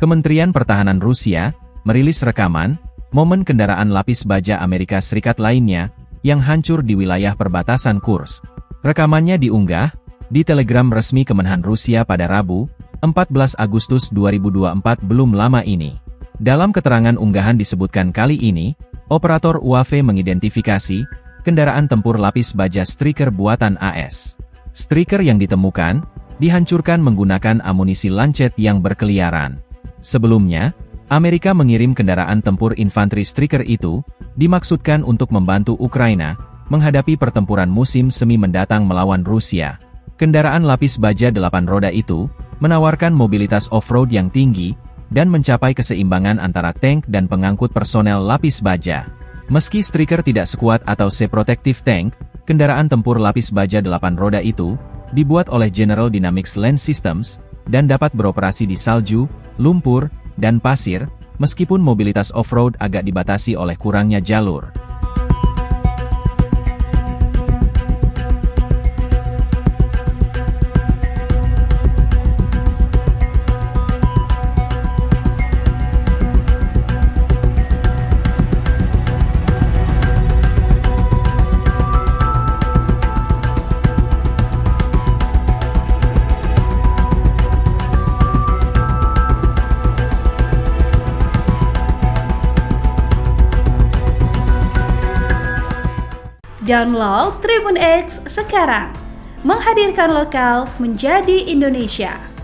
Kementerian Pertahanan Rusia merilis rekaman momen kendaraan lapis baja Amerika Serikat lainnya yang hancur di wilayah perbatasan Kursk. Rekamannya diunggah di Telegram resmi Kemenhan Rusia pada Rabu, 14 Agustus 2024 belum lama ini. Dalam keterangan unggahan disebutkan kali ini, operator UAV mengidentifikasi kendaraan tempur lapis baja Stryker buatan AS. Stryker yang ditemukan dihancurkan menggunakan amunisi lancet yang berkeliaran. Sebelumnya, Amerika mengirim kendaraan tempur infanteri Stryker itu dimaksudkan untuk membantu Ukraina menghadapi pertempuran musim semi mendatang melawan Rusia. Kendaraan lapis baja 8 roda itu menawarkan mobilitas off-road yang tinggi dan mencapai keseimbangan antara tank dan pengangkut personel lapis baja. Meski Stryker tidak sekuat atau se-protective tank, kendaraan tempur lapis baja 8 roda itu dibuat oleh General Dynamics Land Systems dan dapat beroperasi di salju, lumpur, dan pasir, meskipun mobilitas off-road agak dibatasi oleh kurangnya jalur. Download Tribun X sekarang, menghadirkan lokal menjadi Indonesia.